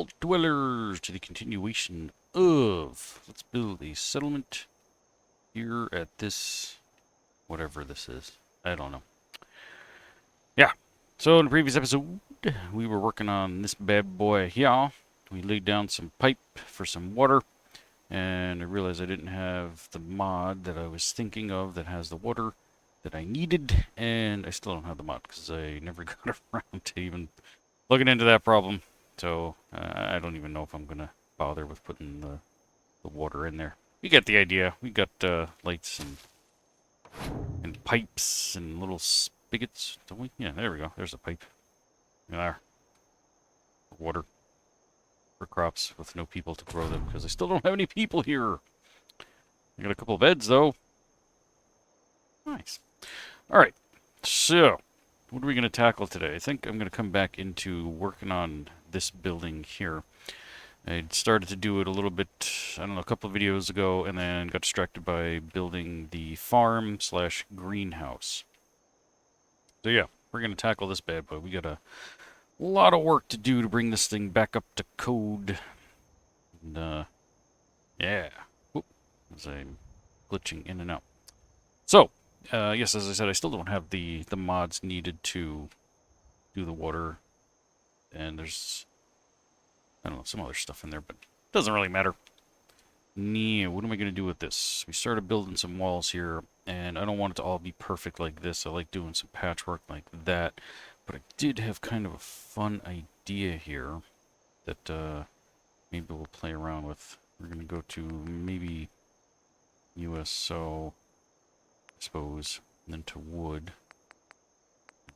vault dwellers to the continuation of. Let's build a settlement here at this, whatever this is. I don't know. Yeah. So in the previous episode, we were working on this bad boy here. We laid down some pipe for some water, and I realized I didn't have the mod that I was thinking of that has the water that I needed, and I still don't have the mod because I never got around to even looking into that problem. So I don't even know if I'm gonna bother with putting the water in there. You get the idea. We got lights and pipes and little spigots, don't we? Yeah, there we go. There's a pipe. There. Water for crops with no people to grow them because I still don't have any people here. I got a couple of beds though. Nice. All right. So, what are we going to tackle today? I think I'm going to come back into working on this building here. I started to do it a little bit, I don't know, a couple of videos ago, and then got distracted by building the farm slash greenhouse. So yeah, we're going to tackle this bad boy. We got a lot of work to do to bring this thing back up to code. And, yeah. Whoop, as I'm glitching in and out. So, yes, as I said, I still don't have the mods needed to do the water. And there's, I don't know, some other stuff in there, but it doesn't really matter. Yeah, what am I going to do with this? We started building some walls here, and I don't want it to all be perfect like this. I like doing some patchwork like that. But I did have kind of a fun idea here that maybe we'll play around with. We're going to go to maybe USO, I suppose, and then to wood,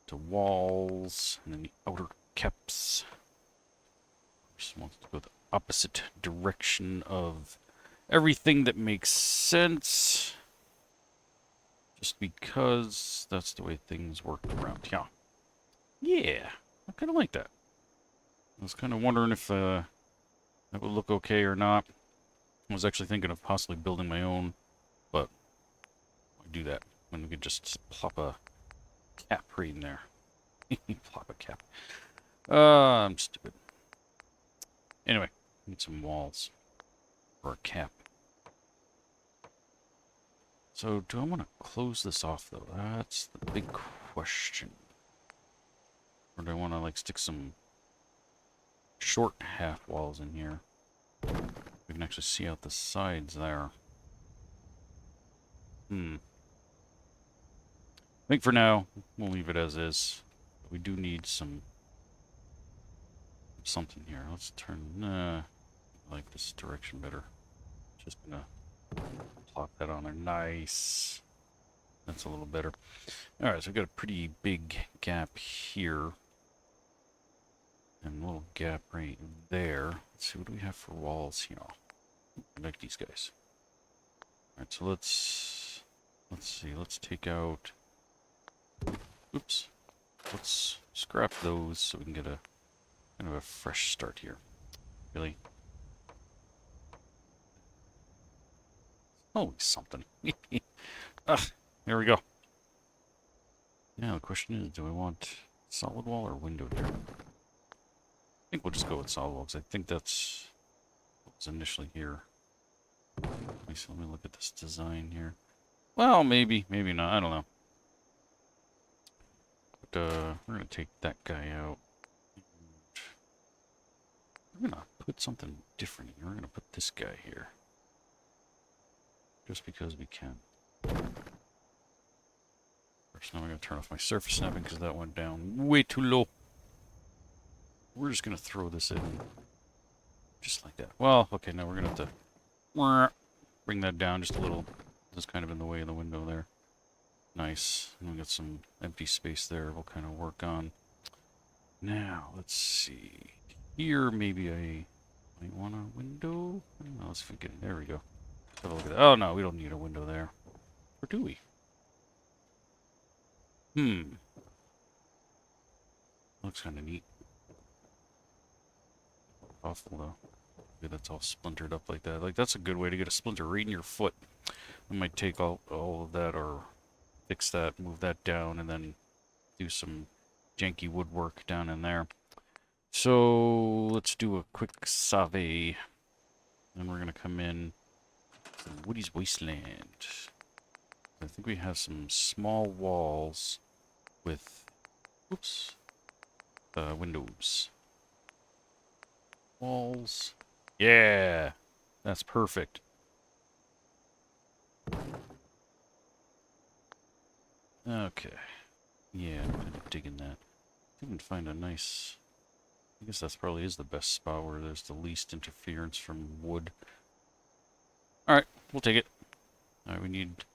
to walls, and then the outer caps. Just wants to go the opposite direction of everything that makes sense. Just because that's the way things work around here. Yeah, I kind of like that. I was kind of wondering if that would look okay or not. I was actually thinking of possibly building my own, but why do that when we could just plop a cap right in there? Plop a cap. I'm stupid. Anyway, need some walls or a cap. So, do I want to close this off though? That's the big question. Or do I want to like stick some short half walls in here? We can actually see out the sides there. I think for now, we'll leave it as is. But we do need something here. Let's turn, I like this direction better. Just gonna plop that on there. Nice. That's a little better. Alright, so we've got a pretty big gap here. And a little gap right there. Let's see, what do we have for walls here? I like these guys. Alright, so let's see, let's take out, oops, let's scrap those so we can get a kind of a fresh start here. Really? Always something. Ugh, there we go. Now the question is, do I want solid wall or window here? I think we'll just go with solid walls. I think that's what was initially here. Let me look at this design here. Well, maybe, maybe not. I don't know. But we're gonna take that guy out. We're gonna put something different here. We're gonna put this guy here, just because we can. First, now I'm gonna turn off my surface snapping because that went down way too low. We're just gonna throw this in, just like that. Well, okay, now we're gonna have to bring that down just a little. That's kind of in the way of the window there. Nice. And we got some empty space there we'll kind of work on. Now, let's see. Here, maybe I might want a window. I don't know, let's forget it. There we go. Have a look at that. Oh, no, we don't need a window there. Or do we? Looks kind of neat. Awful, though. Maybe that's all splintered up like that. Like, that's a good way to get a splinter right in your foot. I might take all of that or fix that, move that down, and then do some janky woodwork down in there. So let's do a quick survey. Then we're gonna come in to Woody's Wasteland. I think we have some small walls with, oops, windows. Walls. Yeah, that's perfect. Okay. Yeah, I'm kind of digging that. I can find a nice. I guess that's probably is the best spot where there's the least interference from wood. Alright, we'll take it. Alright, we need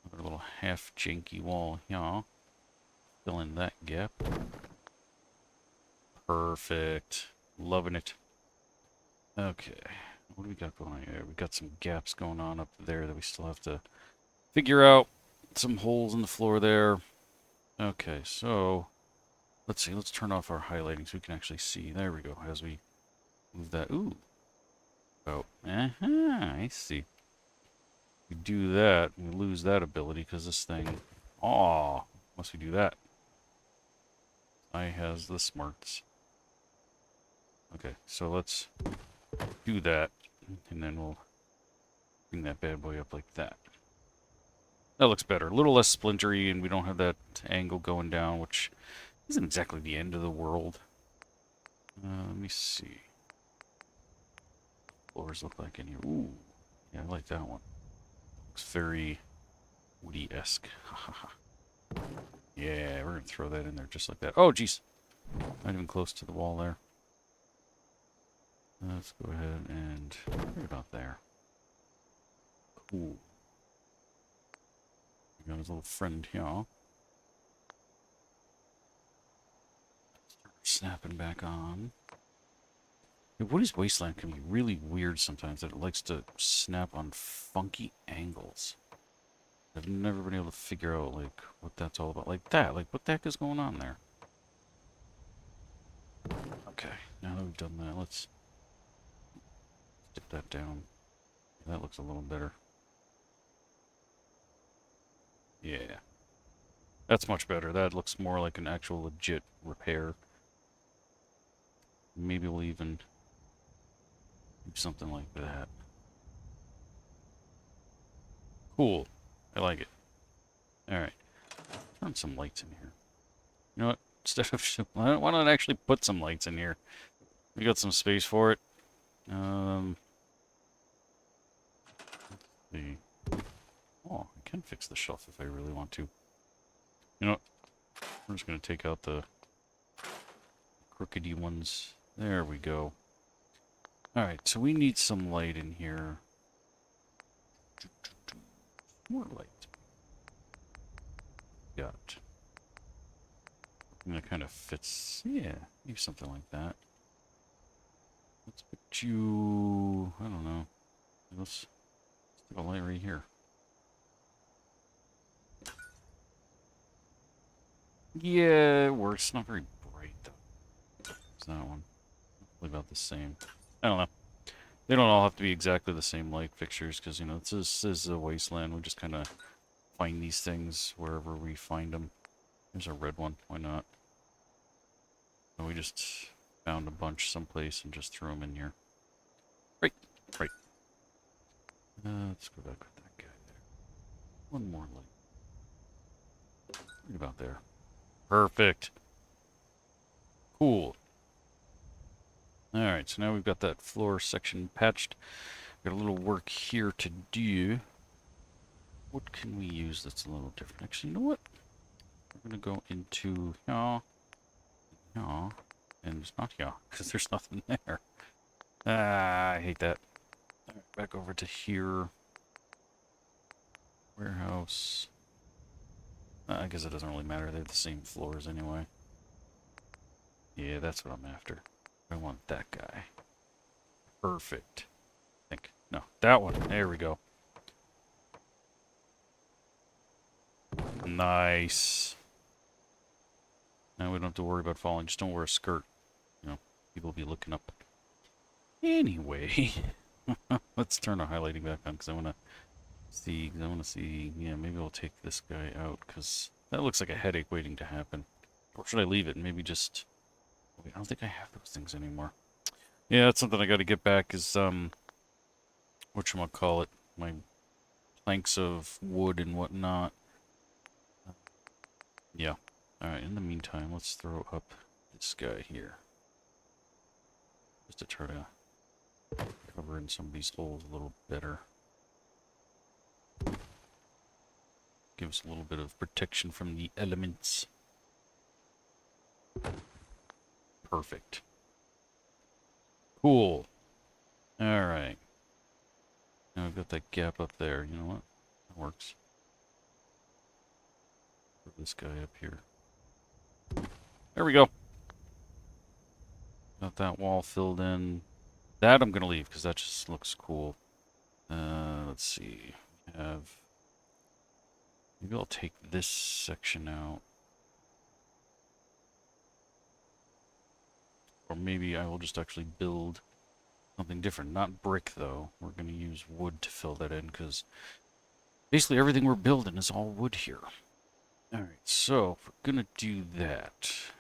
another little half janky wall here. Fill in that gap. Perfect. Loving it. Okay. What do we got going on here? We got some gaps going on up there that we still have to figure out. Some holes in the floor there. Okay, so let's see. Let's turn off our highlighting so we can actually see. There we go. As we move that. Ooh. Oh. I see. We do that, we lose that ability because this thing. Aw. Once we do that. I has the smarts. Okay, so let's do that. And then we'll bring that bad boy up like that. That looks better. A little less splintery, and we don't have that angle going down, which isn't exactly the end of the world. Let me see. Floors look like in here. Ooh. Yeah, I like that one. Looks very Woody-esque. Yeah, we're going to throw that in there just like that. Oh, jeez. Not even close to the wall there. Let's go ahead and right about there. Cool. We got his little friend here. Snapping back on. Yeah, Woody's Wasteland can be really weird sometimes, that it likes to snap on funky angles. I've never been able to figure out, like, what that's all about. Like that. Like, what the heck is going on there? Okay, now that we've done that, let's dip that down. That looks a little better. Yeah. That's much better. That looks more like an actual legit repair. Maybe we'll even do something like that. Cool. I like it. Alright. Turn some lights in here. You know what? Instead of... Why not actually put some lights in here? We got some space for it. Let's see. Oh, I can fix the shelf if I really want to. You know what? We're just going to take out the crookedy ones. There we go. Alright, so we need some light in here. More light. Got. And that kind of fits. Yeah, maybe something like that. Let's put you. I don't know. Let's stick a light right here. Yeah, it works. Not very bright though. It's that one. Probably about the same. I don't know. They don't all have to be exactly the same light fixtures because, you know, this is a wasteland. We just kind of find these things wherever we find them. There's a red one. Why not? And we just found a bunch someplace and just threw them in here. Right. Right. Let's go back with that guy there. One more light. Right about there. Perfect. Cool. Alright, so now we've got that floor section patched. Got a little work here to do. What can we use that's a little different? Actually, you know what? We're going to go into here, and it's not here, because there's nothing there. Ah, I hate that. All right, back over to here. Warehouse. I guess it doesn't really matter. They have the same floors anyway. Yeah, that's what I'm after. I want that guy. Perfect. I think. No, that one. There we go. Nice. Now we don't have to worry about falling. Just don't wear a skirt. You know, people will be looking up. Anyway, let's turn our highlighting back on because I want to see. Yeah, maybe I'll take this guy out because that looks like a headache waiting to happen. Or should I leave it and maybe just Wait, I don't think I have those things anymore. Yeah, that's something I got to get back is, whatchamacallit, my planks of wood and whatnot. Yeah. Alright, in the meantime, let's throw up this guy here. Just to try to cover in some of these holes a little better. Give us a little bit of protection from the elements. Perfect. Cool. Alright. Now we've got that gap up there. You know what? That works. Put this guy up here. There we go. Got that wall filled in. That I'm going to leave because that just looks cool. Let's see. Maybe I'll take this section out. Or maybe I will just actually build something different. Not brick, though. We're going to use wood to fill that in because basically everything we're building is all wood here. Alright, so if we're going to do that, let's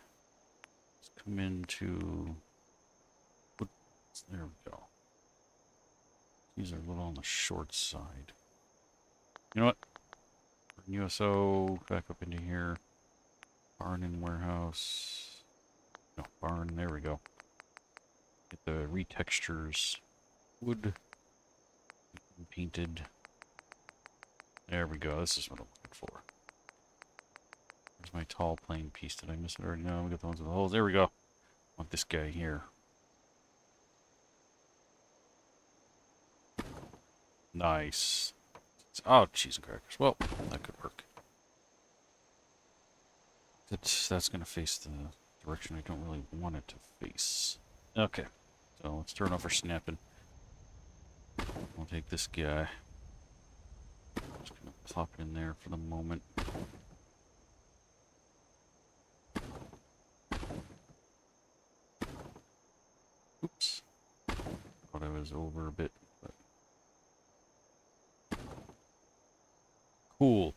come into... There we go. These are a little on the short side. You know what? Bring USO back up into here. Barn and warehouse. No, barn. There we go. Get the retextures. Wood. Painted. There we go. This is what I'm looking for. Where's my tall plain piece? Did I miss it already? No, we got the ones with the holes. There we go. I want this guy here. Nice. Oh, cheese and crackers. Well, that could work. That's going to face the direction I don't really want it to face. Okay. So let's turn off our snapping. I'll take this guy. Just going to plop it in there for the moment. Oops. Thought I was over a bit. But... Cool.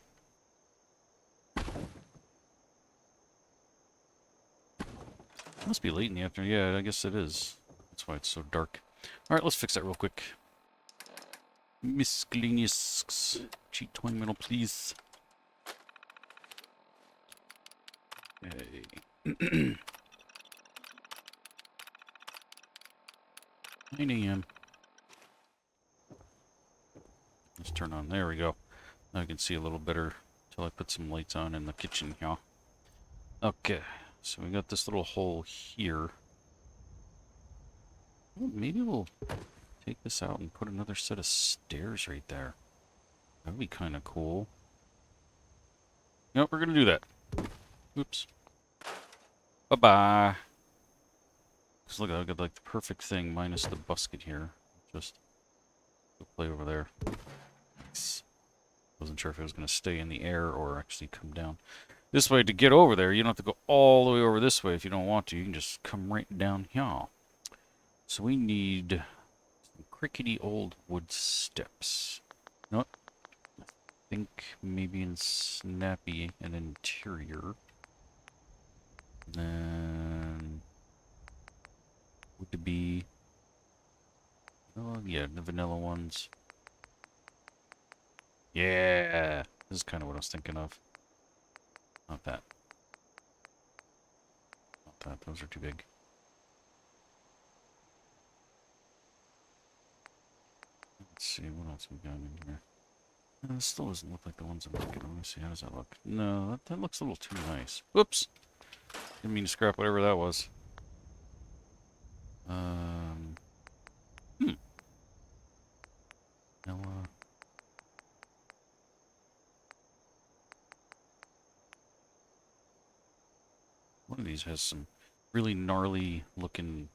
It must be late in the afternoon. Yeah, I guess it is. That's why it's so dark. Alright, let's fix that real quick. Miscellaneous cheat twine metal, please. Okay. 9 a.m. Let's turn on. There we go. Now I can see a little better until I put some lights on in the kitchen here. Okay, so we got this little hole here. Well, maybe we'll take this out and put another set of stairs right there. That would be kind of cool. Nope, we're going to do that. Oops. Bye-bye. Because look, I've got like the perfect thing minus the busket here. Just go play over there. Nice. Wasn't sure if it was going to stay in the air or actually come down. This way, to get over there, you don't have to go all the way over this way if you don't want to. You can just come right down here. So we need some crickety old wood steps. You know what? I think maybe in Snappy an interior. Then would be, oh yeah, the vanilla ones. Yeah, this is kind of what I was thinking of. Not that. Not that. Those are too big. Let's see what else we got in here. This still doesn't look like the ones I'm looking at. Let me see. How does that look? No, that looks a little too nice. Whoops. Didn't mean to scrap whatever that was. Vanilla. One of these has some really gnarly looking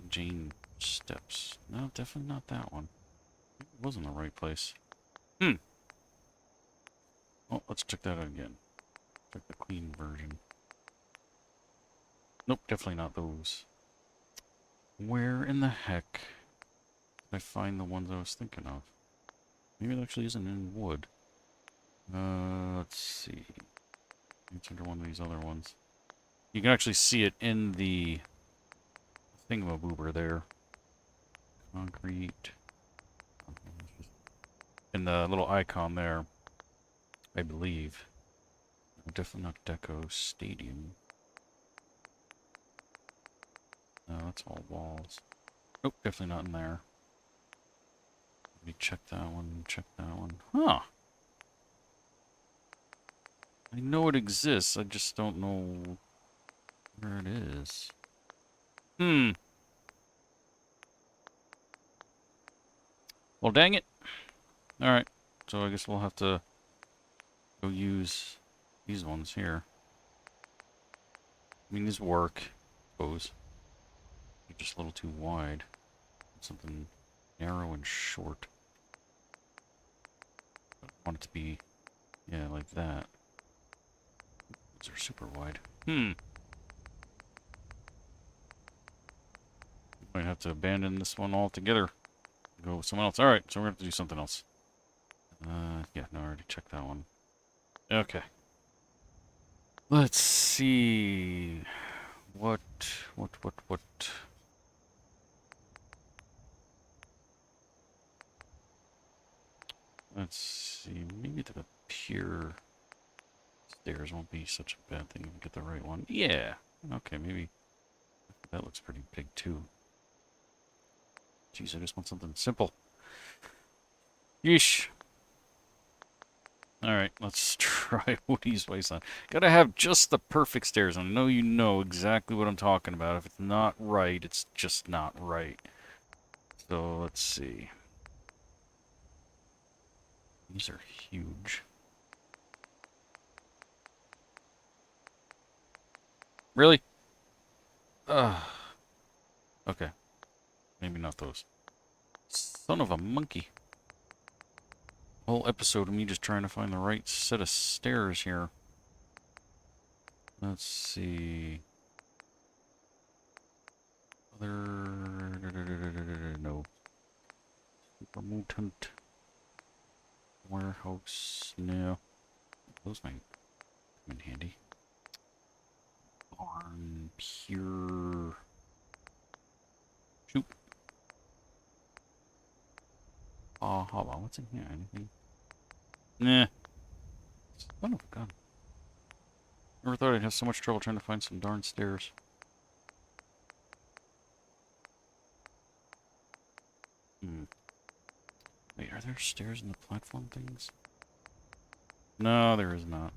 Jane steps. No, definitely not that one. It wasn't the right place. Oh, let's check that out again. Check the clean version. Nope, definitely not those. Where in the heck did I find the ones I was thinking of? Maybe it actually isn't in wood. Let's see. It's under one of these other ones. You can actually see it in the thingamaboober there. Concrete. In the little icon there, I believe. Definitely not Deco Stadium. No, that's all walls. Nope, definitely not in there. Let me check that one, check that one. Huh. I know it exists, I just don't know where it is. Well, dang it. Alright, so I guess we'll have to go use these ones here. I mean, these work, I suppose. They're just a little too wide. Something narrow and short. I want it to be, yeah, like that. These are super wide. Might have to abandon this one altogether. Go with someone else. Alright, so we're going to have to do something else. Yeah, no, I already checked that one. Okay. Let's see. What? Let's see. Maybe the pier stairs won't be such a bad thing if we get the right one. Yeah. Okay, maybe that looks pretty big too. Jeez, I just want something simple. Yeesh. Alright, let's try Woody's Wasteland. Gotta have just the perfect stairs. I know you know exactly what I'm talking about. If it's not right, it's just not right. So, let's see. These are huge. Really? Okay. Maybe not those. Son of a monkey. Whole episode of me just trying to find the right set of stairs here. Let's see. Other... No. Super mutant. Warehouse. No. Those might come in handy. Barn. Pure. Shoot. Hold on. What's in here? Anything? Nah. Son of a gun. Never thought I'd have so much trouble trying to find some darn stairs. Wait, are there stairs in the platform things? No, there is not.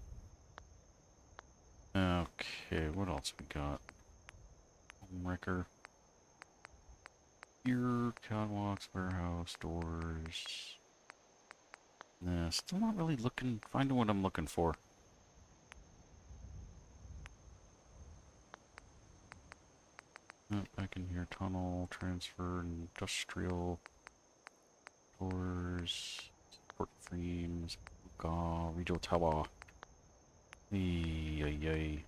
Okay, what else we got? Homemaker. Here, catwalks, warehouse, doors. Nah, still not really finding what I'm looking for. Oh, back in here, tunnel, transfer, industrial, doors, support frames, regional tower. Yay.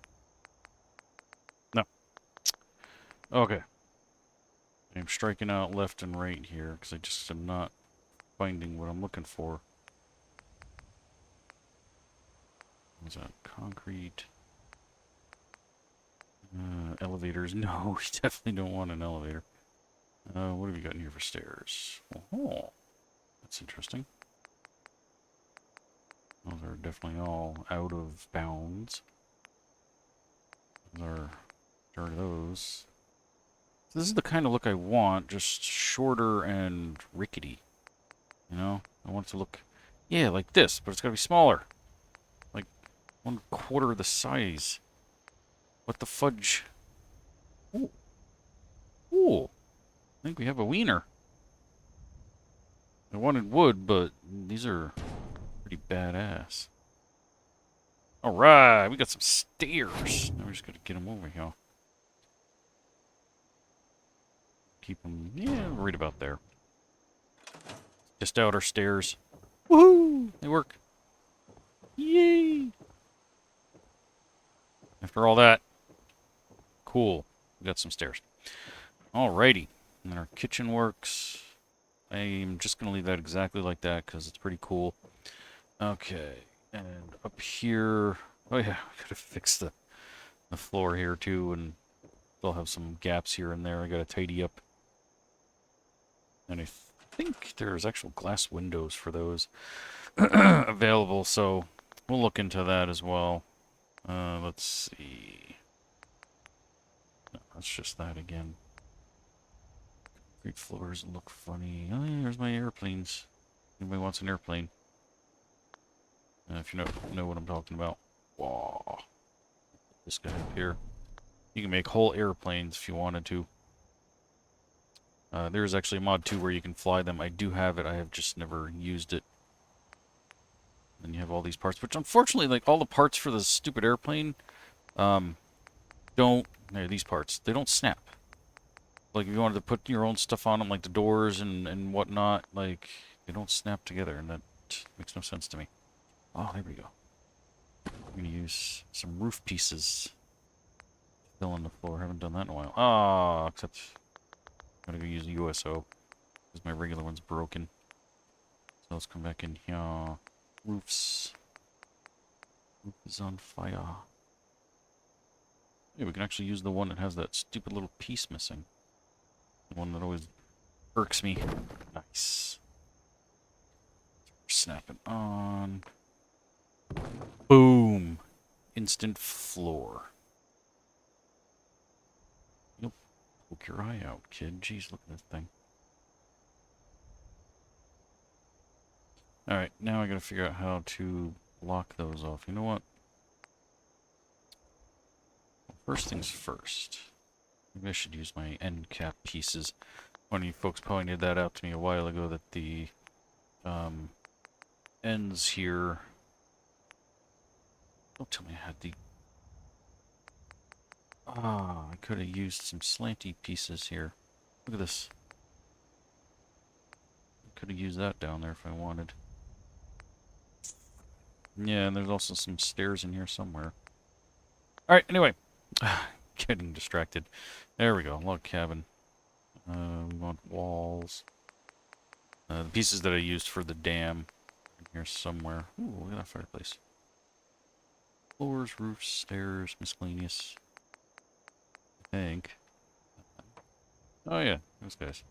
No. Okay. I'm striking out left and right here because I just am not finding what I'm looking for. What's that? Concrete. Elevators. No, we definitely don't want an elevator. What have you got in here for stairs? Oh, that's interesting. Those are definitely all out of bounds. There are those. So this is the kind of look I want, just shorter and rickety. You know? I want it to look, yeah, like this, but it's gotta be smaller. Like 1/4 the size. What the fudge? Ooh. Ooh. I think we have a wiener. I wanted wood, but these are pretty badass. Alright, we got some stairs. Now we're just gonna get them over here. Keep them, yeah, right about there. Just outer stairs. Woohoo! They work. Yay! After all that, cool. We got some stairs. Alrighty. And then our kitchen works. I'm just going to leave that exactly like that because it's pretty cool. Okay. And up here... Oh yeah, I gotta fix the the floor here too, and still have some gaps here and there I gotta tidy up. And I think there's actual glass windows for those available, so we'll look into that as well. Let's see. No, that's just that again. Concrete floors look funny. Oh yeah, there's my airplanes. Anybody wants an airplane? If you know what I'm talking about. Whoa. This guy up here. You can make whole airplanes if you wanted to. There's actually a mod too where you can fly them. I do have it. I have just never used it. Then you have all these parts, which unfortunately, like all the parts for the stupid airplane, don't. These parts. They don't snap. Like if you wanted to put your own stuff on them, like the doors and whatnot, like they don't snap together, and that makes no sense to me. Oh, there we go. I'm gonna use some roof pieces. Fill in the floor. Haven't done that in a while. Ah, except I'm gonna go use USO because my regular one's broken. So let's come back in here. Roofs. Roof is on fire. Yeah, we can actually use the one that has that stupid little piece missing. The one that always irks me. Nice. Snap it on. Boom. Instant floor. Yep. Poke your eye out, kid. Jeez, look at this thing. Alright, now I gotta figure out how to block those off. You know what? Well, first things first. Maybe I should use my end cap pieces. One of you folks pointed that out to me a while ago, that the ends here... Don't tell me I had the... Ah, I could have used some slanty pieces here. Look at this. I could have used that down there if I wanted. Yeah, and there's also some stairs in here somewhere. Alright, anyway. Getting distracted. There we go, log cabin. We want walls. The pieces that I used for the dam in here somewhere. Ooh, look at that fireplace. Floors, roofs, stairs, miscellaneous. I think. Oh yeah, those guys.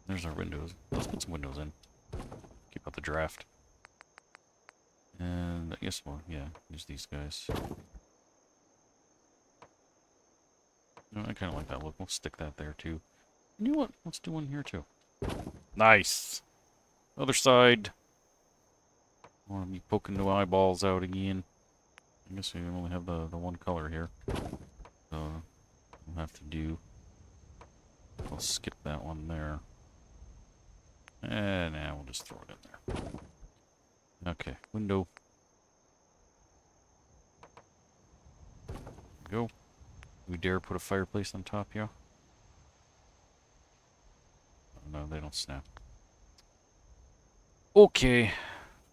There's our windows. Let's put some windows in. Keep out the draft. And I guess, well, yeah, use these guys. No, I kind of like that look. We'll stick that there too. You know what? Let's do one here too. Nice. Other side. I want to be poking the eyeballs out again. I guess we only have the one color here. So we'll have to do... I'll skip that one there. And now we'll just throw it in there. Okay, window. There we go. Do we dare put a fireplace on top here? Oh, no, they don't snap. Okay,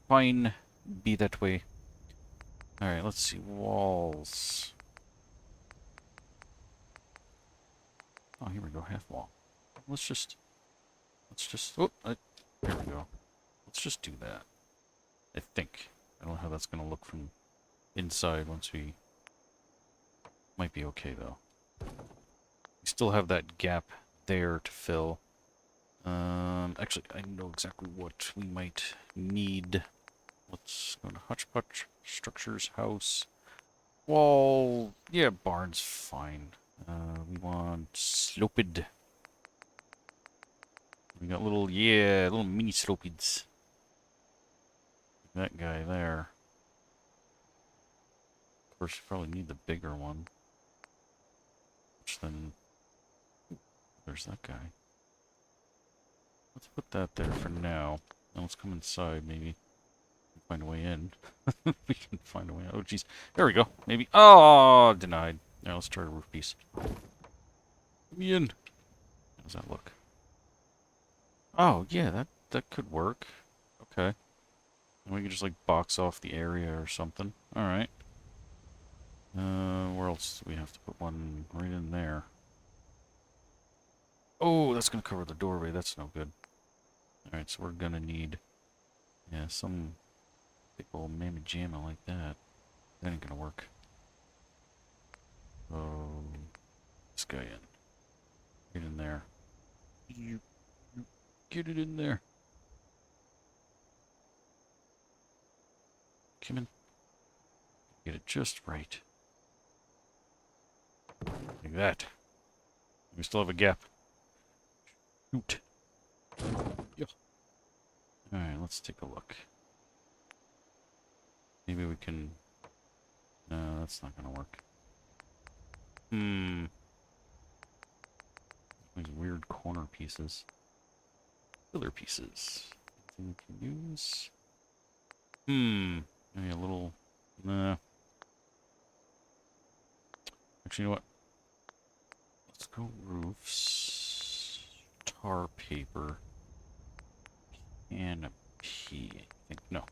fine. Be that way. Alright, let's see. Walls. Oh, here we go. Half wall. Let's just... Oh, here we go. Let's just do that. I think. I don't know how that's going to look from inside once we... Might be okay, though. We still have that gap there to fill. Actually, I know exactly what we might need. Let's go to Hutchputch, Structures, House, Wall. Yeah, barn's fine. We want sloped. We got little, yeah, little mini slopeds. That guy there. Of course, you probably need the bigger one. Which then... There's that guy. Let's put that there for now. Now let's come inside, maybe. Find a way in. We can find a way out. Oh, jeez. There we go. Maybe. Oh, denied. Now let's try a roof piece. Let me in. How does that look? Oh, yeah, that could work. Okay. And we can just, like, box off the area or something. Alright. Where else do we have to put one right in there? Oh, that's gonna cover the doorway. That's no good. Alright, so we're gonna need... Yeah, some big old mammy jamma like that. That ain't gonna work. this guy in. Get in there. Get it in there. Come in. Get it just right. Like that. We still have a gap. Shoot. Yeah. Alright, let's take a look. Maybe we can... No, that's not gonna work. These weird corner pieces. Filler pieces. Anything we can use? Maybe a little... Nah. Actually, you know what? Let's go roofs. Tar paper. Canopy, I think. No.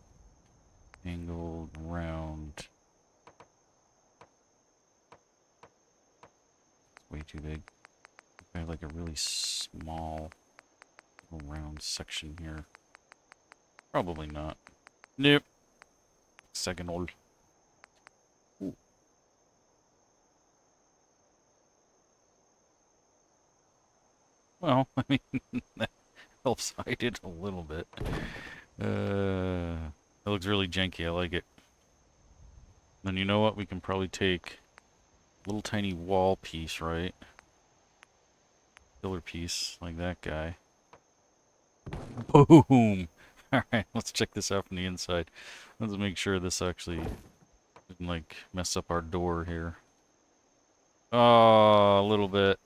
Angled, round. It's way too big. I have like a really small little round section here. Probably not. Nope. Second old. Ooh. Well, I mean, that helps hide it a little bit. It looks really janky. I like it. Then you know what? We can probably take a little tiny wall piece, right? Pillar piece, like that guy. Boom! Alright, let's check this out from the inside. Let's make sure this actually didn't, like, mess up our door here. Oh, a little bit.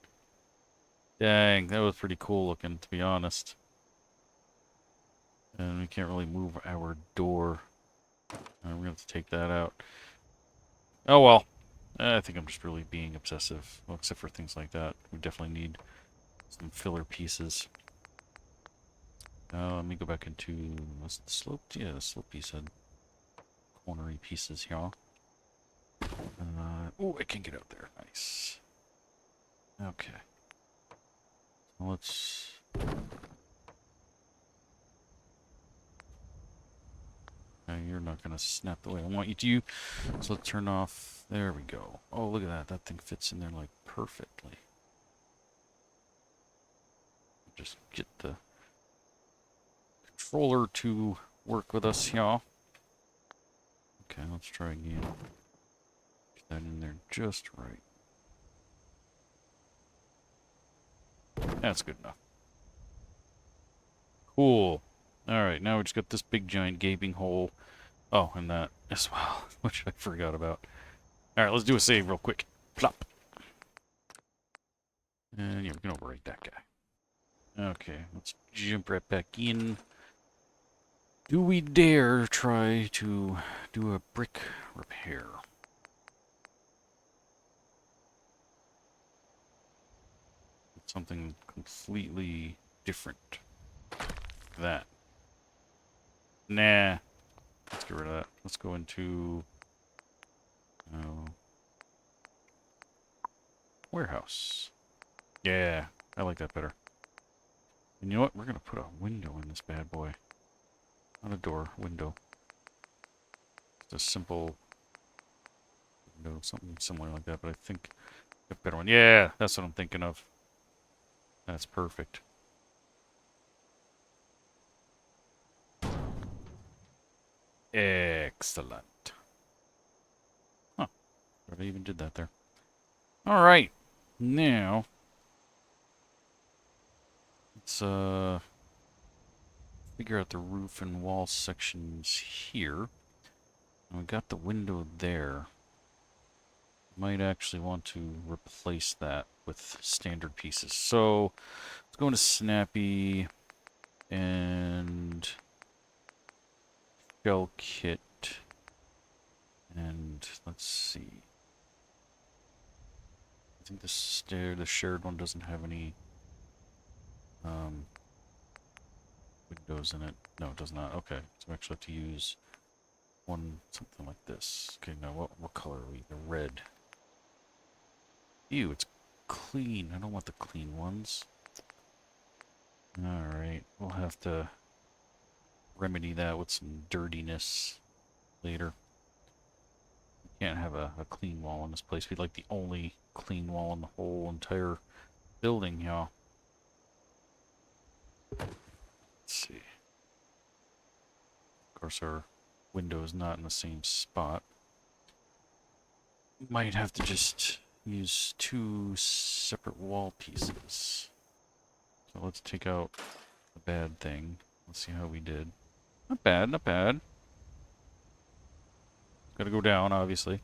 Dang, that was pretty cool looking, to be honest. And we can't really move our door. We're gonna have to take that out. Oh well. I think I'm just really being obsessive. Well, except for things like that. We definitely need some filler pieces. Let me go back into... Was it the slope? Yeah, the slope piece had cornery pieces here. Oh, I can get out there. Nice. Okay. Let's... you're not going to snap the way I want you to. So let's turn off... There we go. Oh, look at that. That thing fits in there, like, perfectly. Just get the controller to work with us, y'all. Okay, let's try again. Get that in there just right. That's good enough. Cool. Alright, now we just got this big giant gaping hole. Oh, and that as well, which I forgot about. Alright, let's do a save real quick. Plop. And yeah, we can overwrite that guy. Okay, let's jump right back in. Do we dare try to do a brick repair? Something completely different. That. Nah. Let's get rid of that. Let's go into... warehouse. Yeah, I like that better. And you know what? We're going to put a window in this bad boy. Not a door, window. Just a simple window, something similar like that, but I think a better one. Yeah, that's what I'm thinking of. That's perfect. Excellent. Huh. I even did that there. Alright. Now, let's figure out the roof and wall sections here. And we got the window there. Might actually want to replace that with standard pieces. So let's go into Snappy and shell kit, and let's see. I think the shared one doesn't have any windows in it. No, it does not. Okay, so we actually have to use something like this. Okay, now what color are we? The red. Ew, it's clean. I don't want the clean ones. Alright, we'll have to remedy that with some dirtiness later. Can't have a clean wall in this place. We'd like the only clean wall in the whole entire building, y'all. Let's see. Of course, our window is not in the same spot. Might have to just use 2 separate wall pieces. So let's take out the bad thing. Let's see how we did. Not bad, not bad. Gotta go down, obviously.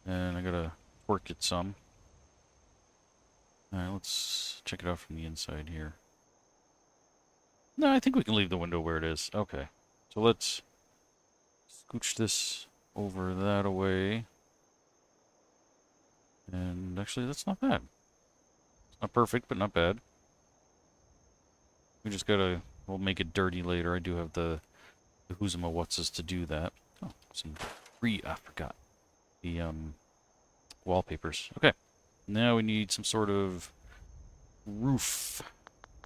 And I gotta work it some. Alright, let's check it out from the inside here. No, I think we can leave the window where it is. Okay. So let's scooch this over that away. And actually, that's not bad. It's not perfect, but not bad. We just gotta... We'll make it dirty later. I do have the Who's'em what'ses to do that. Oh, some I forgot. The, wallpapers. Okay. Now we need some sort of roof.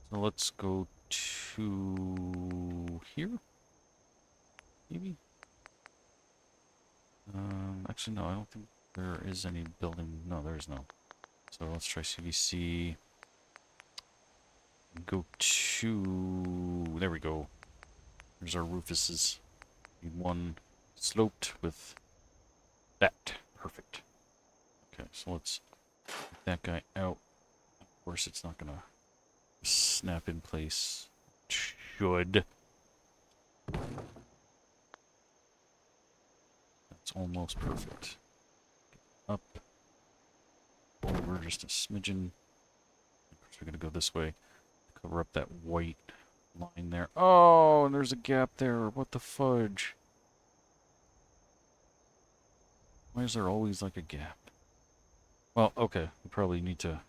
So let's go to here. Maybe? Actually, no, I don't think there is any building. No, there is no. So let's try CVC. Go to... There we go. There's our roofuses. Need one sloped with that. Perfect. Okay, so let's get that guy out. Of course, it's not gonna snap in place. Should. That's almost perfect. Up. Over just a smidgen. Of course, we're gonna go this way. Cover up that white line there. Oh, and there's a gap there. What the fudge? Why is there always like a gap? Well, okay. We probably need to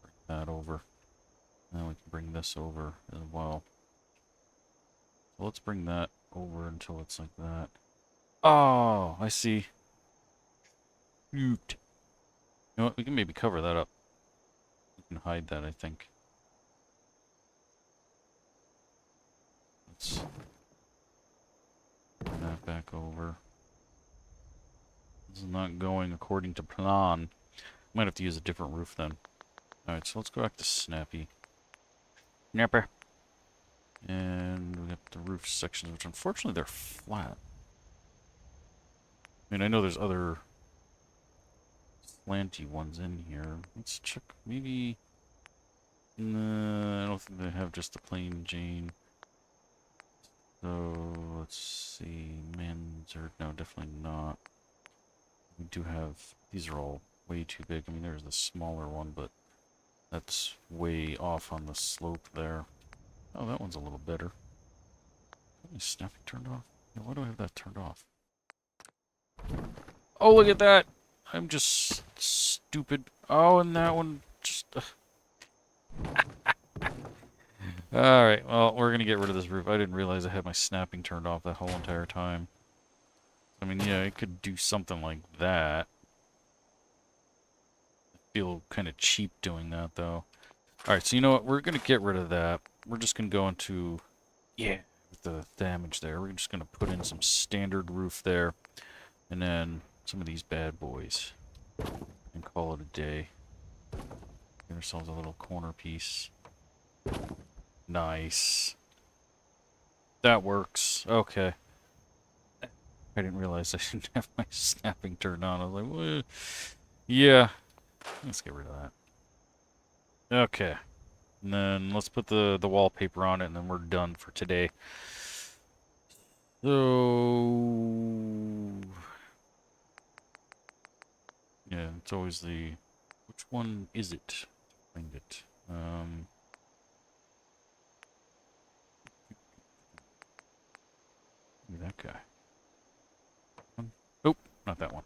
bring that over. Now we can bring this over as well. So let's bring that over until it's like that. Oh, I see. Shoot. You know what? We can maybe cover that up. We can hide that, I think. Let's bring that back over. This is not going according to plan. Might have to use a different roof then. Alright, so let's go back to Snappy. Snapper. And we got the roof sections, which unfortunately they're flat. I mean, I know there's other slanty ones in here. Let's check. Maybe... No, I don't think they have just the plain Jane. So, let's see. Mansard. No, definitely not. We do have... These are all way too big. I mean, there's the smaller one, but that's way off on the slope there. Oh, that one's a little better. Is Snappy turned off? Yeah, why do I have that turned off? Oh, look at that! I'm just stupid. Oh, and that one just... Alright, well, we're gonna get rid of this roof. I didn't realize I had my snapping turned off that whole entire time. I mean, yeah, it could do something like that. I feel kind of cheap doing that, though. Alright, so you know what? We're gonna get rid of that. We're just gonna go into... Yeah, with the damage there. We're just gonna put in some standard roof there. And then some of these bad boys. And call it a day. Get ourselves a little corner piece. Nice. That works. Okay. I didn't realize I didn't have my snapping turned on. I was like, well, yeah. Let's get rid of that. Okay. And then let's put the wallpaper on it, and then we're done for today. So... Yeah, it's always the... Which one is it? Find it. That guy. Nope, not that one.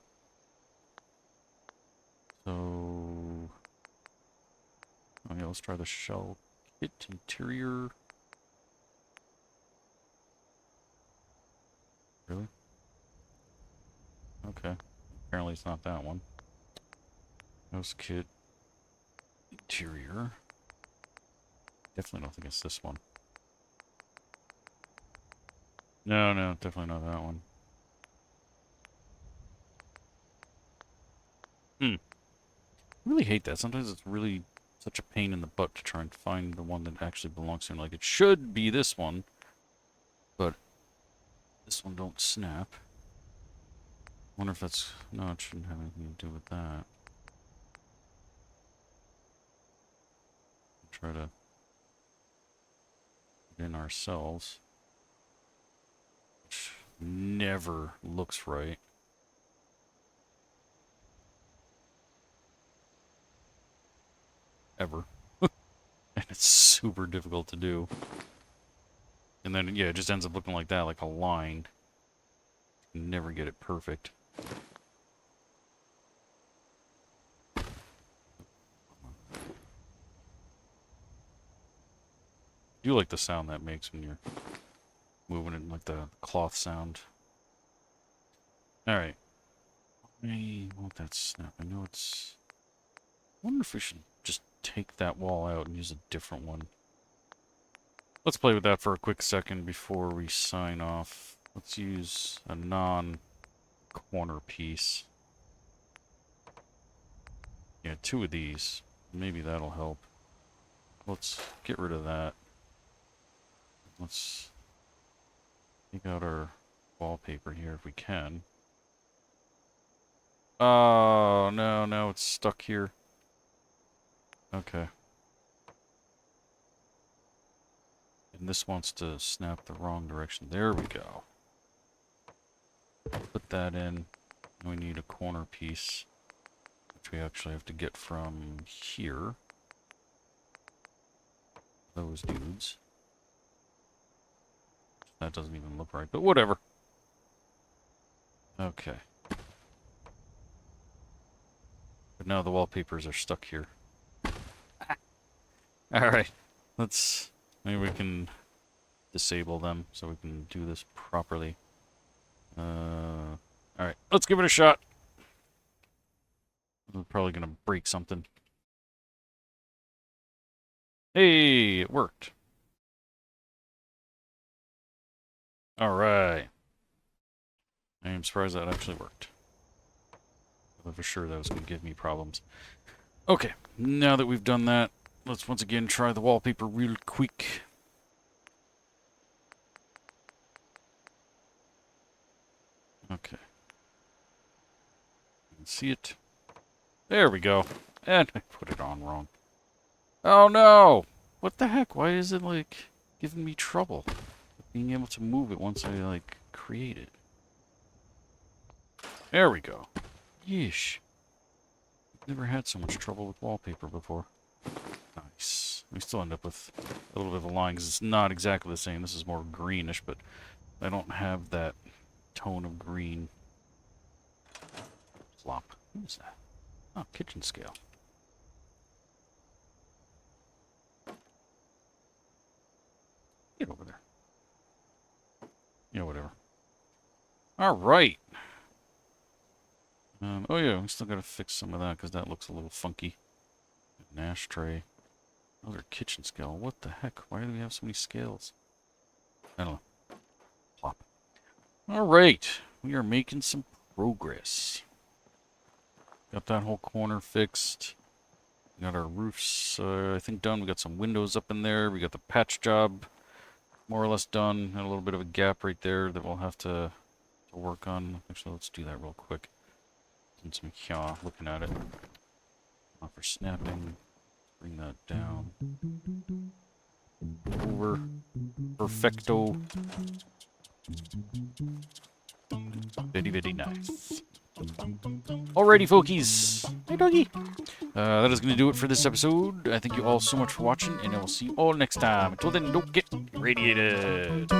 So... Oh yeah, let's try the shell kit interior. Really? Okay. Apparently it's not that one. House kit interior. Definitely don't think it's this one. No, definitely not that one. really hate that. Sometimes it's really such a pain in the butt to try and find the one that actually belongs to him. Like, it should be this one, but this one don't snap. Wonder if that's... No, it shouldn't have anything to do with that. Try to put in ourselves, which never looks right. Ever. And it's super difficult to do. And then, yeah, it just ends up looking like that, like a line. You never get it perfect. I do like the sound that makes when you're moving it, like the cloth sound. Alright. I want that snap. I know it's... I wonder if we should just take that wall out and use a different one. Let's play with that for a quick second before we sign off. Let's use a non-corner piece. Yeah, 2 of these. Maybe that'll help. Let's get rid of that. Let's take out our wallpaper here if we can. Oh, no, it's stuck here. Okay. And this wants to snap the wrong direction. There we go. Put that in. We need a corner piece, which we actually have to get from here. Those dudes. That doesn't even look right, but whatever. Okay. But now the wallpapers are stuck here. Alright. Let's... Maybe we can disable them so we can do this properly. Alright, let's give it a shot. We're probably going to break something. Hey, it worked. Alright. I am surprised that actually worked. I thought for sure that was going to give me problems. Okay, now that we've done that, let's once again try the wallpaper real quick. Okay. You can see it. There we go. And I put it on wrong. Oh no! What the heck? Why is it, like, giving me trouble being able to move it once I, like, create it? There we go. Yeesh. Never had so much trouble with wallpaper before. Nice. We still end up with a little bit of a line because it's not exactly the same. This is more greenish, but I don't have that tone of green. Plop. What is that? Oh, kitchen scale. Get over there. Yeah, whatever. Alright. Oh yeah, we still gotta fix some of that because that looks a little funky. An ashtray. Another kitchen scale. What the heck? Why do we have so many scales? I don't know. Plop. Alright. We are making some progress. Got that whole corner fixed. Got our roofs, I think, done. We got some windows up in there. We got the patch job more or less done. Had a little bit of a gap right there that we'll have to work on. Actually, let's do that real quick. Since I'm here looking at it. Not for snapping. Bring that down. Over. Perfecto. Very, very nice. Alrighty, folkies. Hey, doggy. That is going to do it for this episode. I thank you all so much for watching, and I will see you all next time. Until then, don't get irradiated.